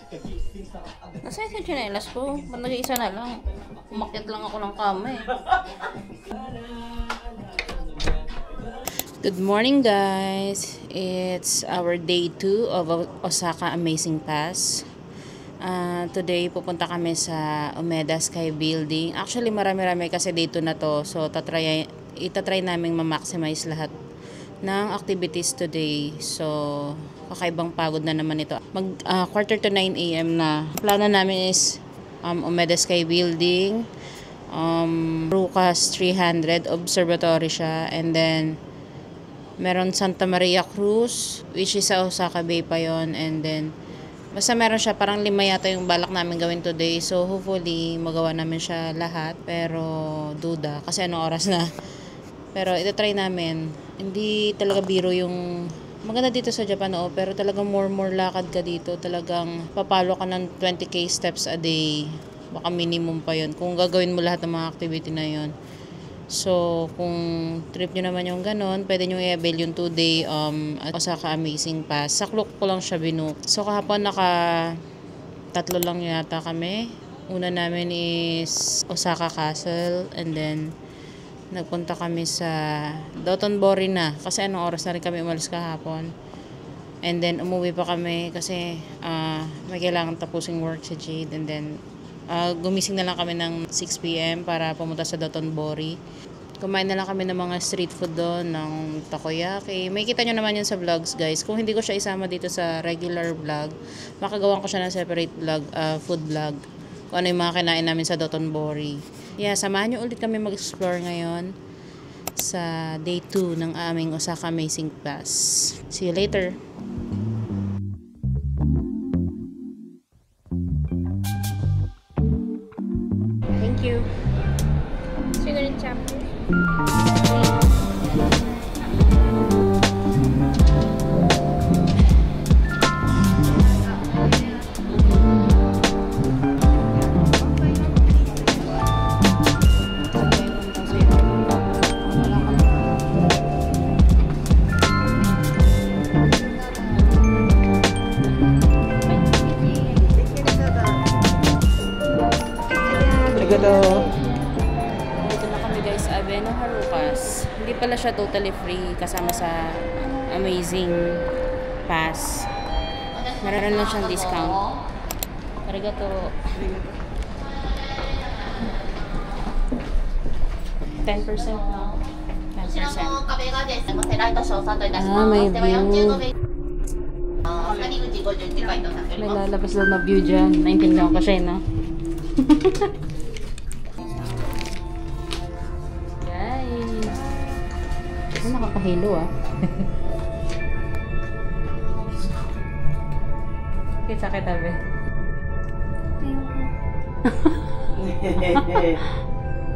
Nasaan yung tsinelas ko? Ba't nag-iisa na lang? Umakyat lang ako ng kama eh. Good morning guys! It's our day 2 of Osaka Amazing Pass. Today pupunta kami sa Umeda Sky Building. Actually marami-rami kasi day 2 na to. So itatry naming ma-maximize lahat ng activities today. So kakaibang pagod na naman ito. Quarter to 9 AM na. Plano namin is Umeda Sky Building, Rucas 300 Observatory siya, and then meron Santa Maria Cruz, which is sa Osaka Bay pa yon, and then basta meron siya, parang 5 yata yung balak namin gawin today. So hopefully magawa namin siya lahat, pero duda kasi anong oras na. Pero ito try namin. Hindi talaga biro yung maganda dito sa Japan, pero talagang more lakad ka dito. Talagang papalo ka ng 20k steps a day, baka minimum pa yon kung gagawin mo lahat ng mga activity na yon. So, kung trip nyo naman yung ganon, pwede nyo i-avail yung 2-day Osaka Amazing Pass. Sa Klook ko lang siya binook. So, kahapon tatlo lang yata kami. Una namin is Osaka Castle, and then nagpunta kami sa Dotonbori na. Kasi anong oras na rin kami umalis kahapon. And then, umuwi pa kami kasi may kailangan tapusing work sa Jade. And then, gumising na lang kami ng 6 PM para pumunta sa Dotonbori. Kumain na lang kami ng mga street food doon, ng takoyaki. May kita nyo naman yun sa vlogs guys. Kung hindi ko siya isama dito sa regular vlog, makagawa ko siya ng separate vlog, food vlog. Kung ano yung mga kinain namin sa Dotonbori. Yeah, samahan nyo ulit kami mag-explore ngayon sa day 2 ng aming Osaka Amazing Pass. See you later! Thank you. Sugar and chapter. Dito na kami guys sa Abeno Harukas. Hindi pala siya totally free kasama sa Amazing Pass. Meron lang siyang discount. Arigato. 10% na. 10%. May view. May lalabas daw na view dyan. Naintindihan ko siya, no? Guys, ito nakakahilo kita be.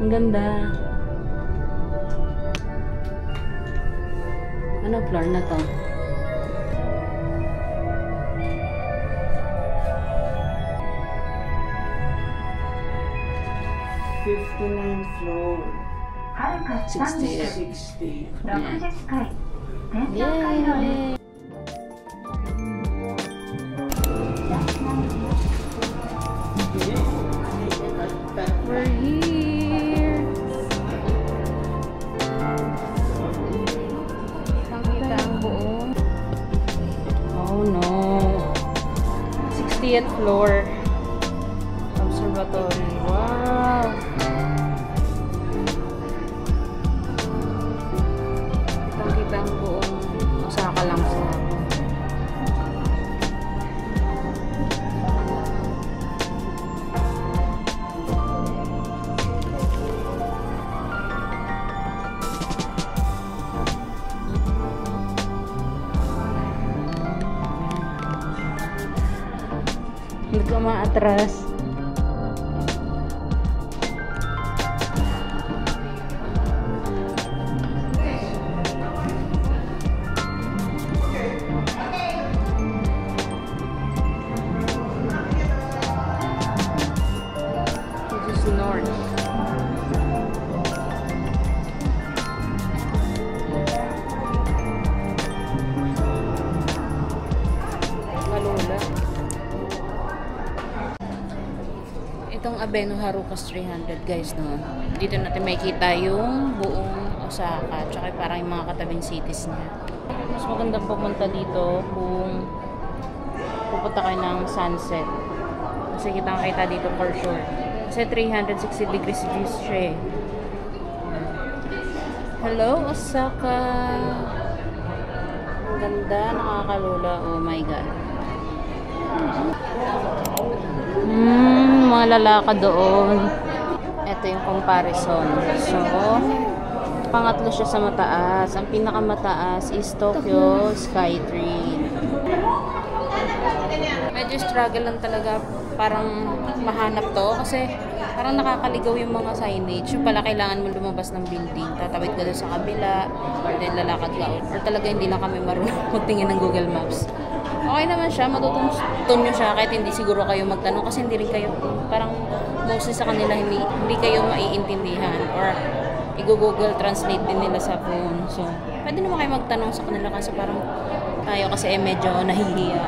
Ang ganda. Ano floor na to? Floor. 60. Yeah. We're here. Nakita ang buong. Oh no. 60th floor. Observatory. Wow. Kita ang buong Osaka lang sa hindi ko maatras. North. Kalula. Itong Abeno Harukas 300 guys, no. Dito natin makikita yung buong Osaka, tsaka parang yung mga katabing cities niya. Mas magandang pumunta dito kung pupunta kayo ng sunset. Kasi kitang-kita dito for sure. Kasi 360 degrees views siya eh. Hello, Osaka! Ang ganda, nakakalula. Oh my God. Mga lalakad doon. Ito yung comparison. So, pangatlo siya sa mataas. Ang pinakamataas is Tokyo Skytree. Medyo struggle lang talaga parang mahanap to kasi parang nakakaligaw yung mga signage. Yung pala kailangan mo lumabas ng building. Tatawid ka doon sa kabila or then lalakad ka out. Or talaga hindi na kami marunong magtingin ng Google Maps. Okay naman siya, matutuntun nyo siya kahit hindi siguro kayo magtanong kasi hindi rin kayo, parang mostly sa kanila hindi kayo maiintindihan or i-google translate din nila sa phone. So, pwede naman kayo magtanong sa kanila kasi parang tayo kasi medyo nahihiya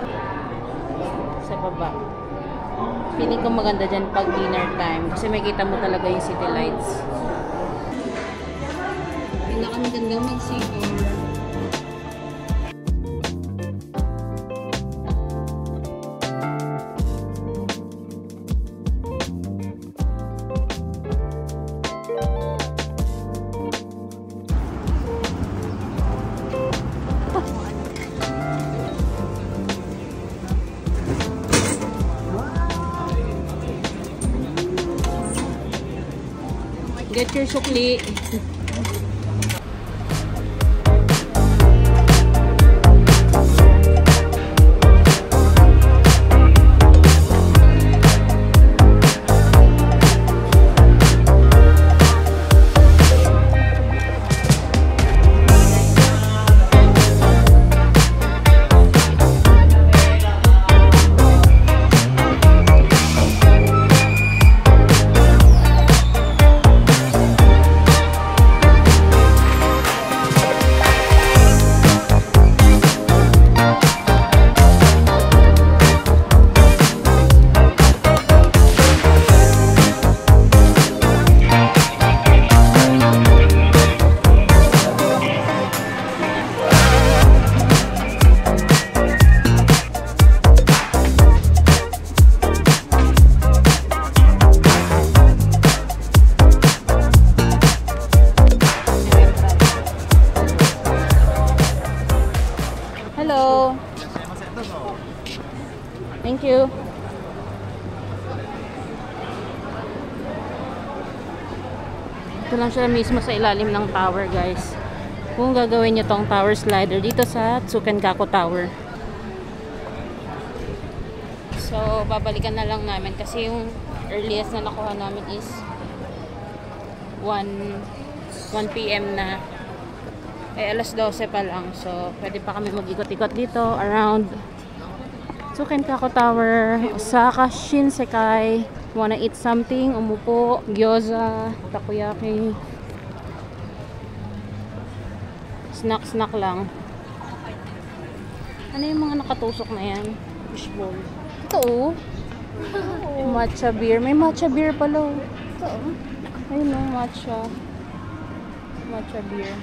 sa baba. Feeling ko maganda dyan pag dinner time kasi makita mo talaga yung city lights. Hindi kami ganda mag-siguro. Get your sukli. Hello. Thank you. Ito lang siya mismo sa ilalim ng tower, guys. Kung gagawin nyo tong tower slider dito sa Tsukenkaku Tower. So, babalikan na lang namin kasi yung earliest na nakuha namin is 1 PM na. Eh, alas 12 pa lang. So, pwede pa kami mag-ikot-ikot dito around Tsukenkaku Tower, Osaka Shinsekai. Wanna eat something? Umupo, gyoza, takoyaki. Snack lang. Ano yung mga nakatusok na yan? Fishbowl. Ito oh. Matcha beer. May matcha beer pala. Ito oh. Ayun oh, matcha beer.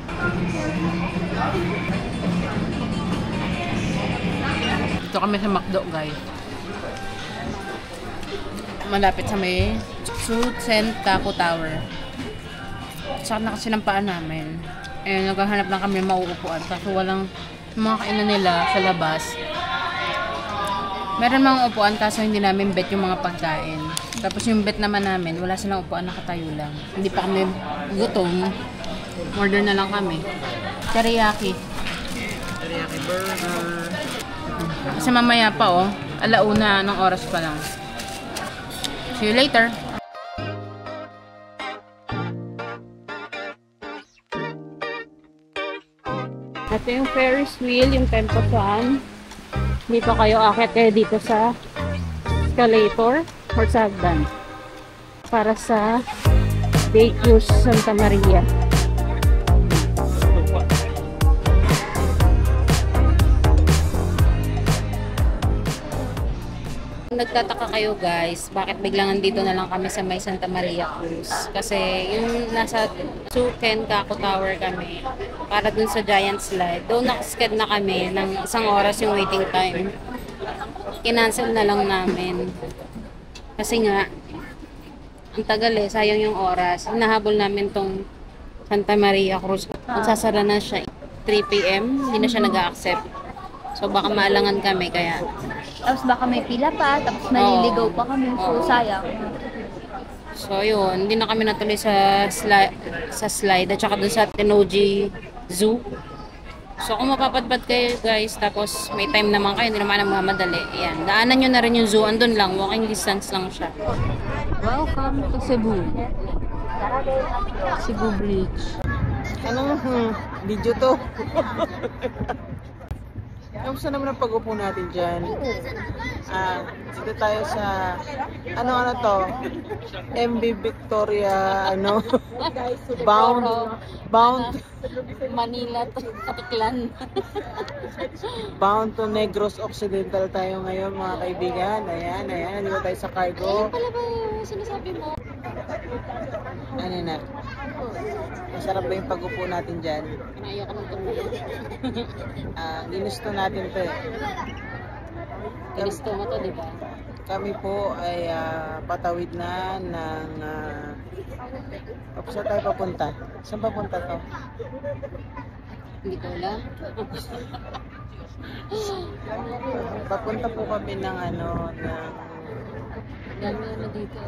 Dito kami sa McDo, guys. Malapit sa may Tsukenkaku Tower. Sakit na kasi ng paa namin. Eh, naghahanap lang kami mauupuan kasi walang mga kainan nila sa labas. Meron mga upuan kaso hindi namin bet yung mga pagkain. Tapos yung bet naman namin, wala silang upuan, nakatayo lang. Hindi pa kami gutom. Order na lang kami. Teriyaki burger. Kasi mamaya pa oh, alauna ng oras pa lang. See you later. Ito yung Ferris wheel, yung Tempo-san. Hindi pa kayo akit kayo dito sa escalator or sa hagdan. Para sa Day Cruise Santa Maria. Kung nagtataka kayo guys, bakit biglang nandito na lang kami sa may Santa Maria Cruz? Kasi yung nasa Suken, Kako Tower kami, para dun sa Giant Slide, doon nakasked na kami ng 1 oras yung waiting time. Kinancel na lang namin. Kasi nga, ang tagal sayang yung oras. Hinahabol namin tong Santa Maria Cruz. Magsasara na siya 3 p.m. Hindi na siya nag-accept. So baka maalangan kami kaya. Tapos baka may pila pa, tapos maliligaw pa kami. So, sayang. So yun, hindi na kami natuloy sa slide at saka dun sa Tenoji Zoo. So kung mapapadpad kayo guys, tapos may time naman kayo, hindi naman nagmamadali. Ayan, daanan nyo na rin yung zoo. Andun lang, walking distance lang siya. Welcome to Cebu. Cebu Bridge. Ano? Video to. Kamusta naman ang pag-upo natin dyan? Dito tayo sa ano to? MB Victoria bound Manila to Katiklan. bound to Negros Occidental tayo ngayon mga kaibigan. Ayan, dito tayo sa cargo. Pala ba yung sinasabi mo? Ano na? Masarap ba yung pag-upo natin dyan? Kinayo ka ng tumulong. Ginusto natin to eh. Ginusto mo to, di ba? Kami po ay patawid na ng saan tayo papunta? Saan papunta to? Hindi ko alam. Papunta po kami ng Dami na dito.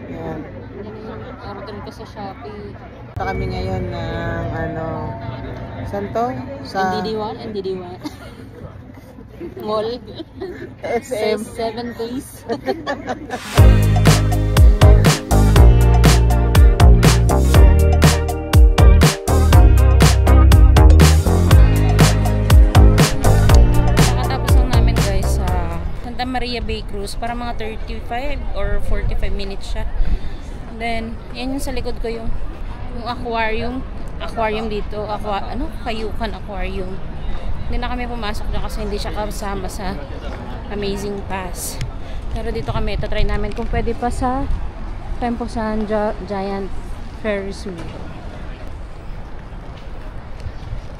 Ayan. Order ko sa Shopee. Punta kami ngayon ng saan to? Sa NDD1. Mall. SM. 7 days. Nakatapos lang namin guys sa Santa Maria Bay Cruise. Para mga 35 or 45 minutes siya. And then, yan yung sa likod ko yung aquarium. Aquarium dito. Kayukan Aquarium. Hindi na kami pumasok na kasi hindi siya kasama sa Amazing Pass. Pero dito kami, try namin kung pwede pa sa Tempo-san Giant Ferris wheel.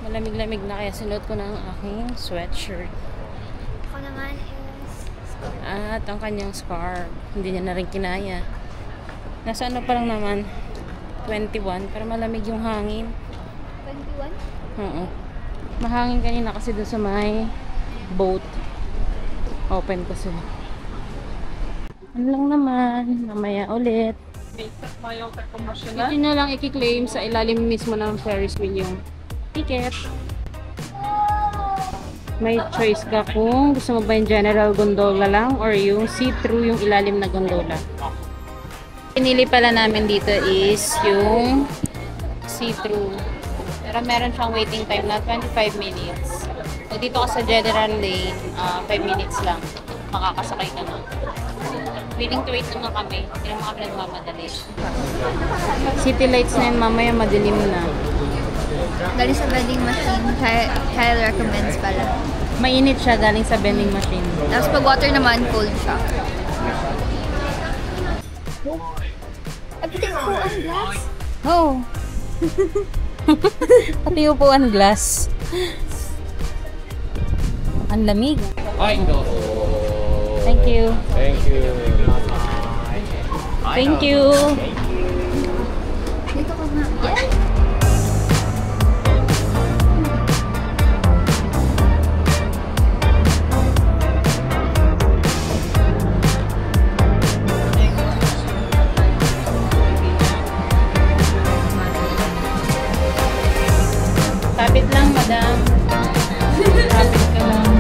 Malamig-lamig na kaya sinuot ko ng aking sweatshirt. Ako naman is... At ang kanyang scarf. Hindi niya na rin kinaya. Nasa pa lang naman, 21. Pero malamig yung hangin. 21? Oo. Mahangin kanina kasi doon sa may boat. Open kasi. Ano lang naman, mamaya ulit. Dito na lang i-claim sa ilalim mismo ng Ferris wheel yung ticket. May choice ka kung gusto mo ba yung general gondola lang or yung see-through yung ilalim na gondola. Pinili pala namin dito is yung see-through. Pero meron siyang waiting time na 25 minutes. So dito ka sa general lane, 5 minutes lang. Makakasakay ka na. Willing to wait naman kami. Hindi naman kami nagmamadali. City lights na yun, mamaya madilim na. Galing sa vending machine, highly recommends pala. Mainit siya galing sa vending machine. Tapos pag water naman, cold siya. Everything po ang glass. Oh! Pati upuan glass. Ang lamig. Thank you. Thank you. Thank you. Dito ka nga. Yes! Kapit lang, madam. Kapit ka lang.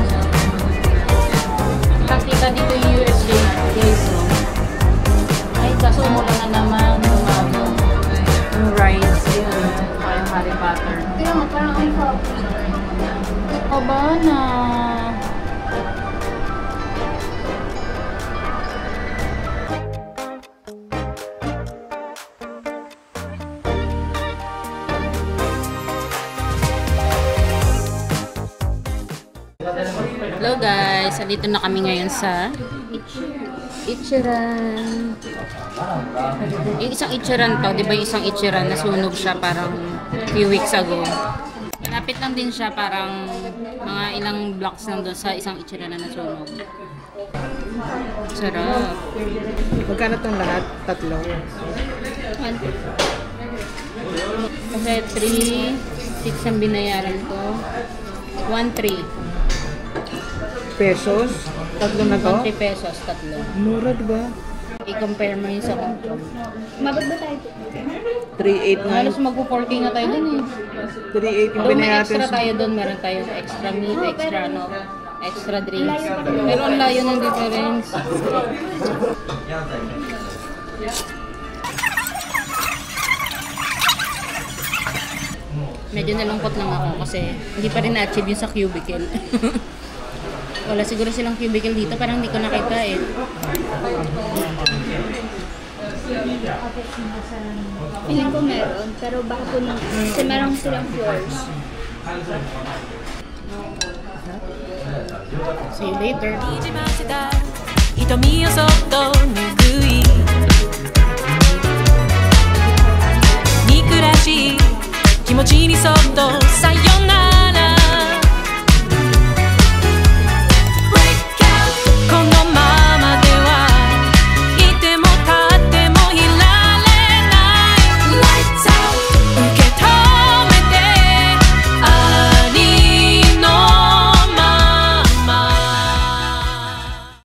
Nakita dito yung USJ. Guys, no? Ay, kaso mo lang na naman. Hello guys, andito na kami ngayon sa Ichiran. Yung isang Ichiran to, di ba yung isang Ichiran nasunog siya parang few weeks ago. Malapit lang din siya, parang mga ilang blocks lang doon sa isang Ichiran na nasunog. Sarap. Magkano tong lahat? Tatlo? Kasi 3,600 ang binayaran ko. 1,300. Pesos? Tatlo na to? 1,300 pesos, tatlo. Mura, diba? I-compare mo yun sa Hong Kong. Mabag ba tayo? 3.8 nga. Halos mag-4K nga tayo dun eh. 3.8 yung Kung may binayaran extra sa... tayo doon, meron tayong extra meat, extra ano, extra drinks. Pero ang layo ng difference. Medyo nalungkot lang ako kasi hindi pa rin na-achieve yun sa cubicle. Wala siguro silang cubicle dito, parang hindi ko nakita eh. Feeling ko meron, pero baka po nung, kasi meron silang floors. See you later. 瞳をそっと拭い憎らしい気持ちにそっとさよ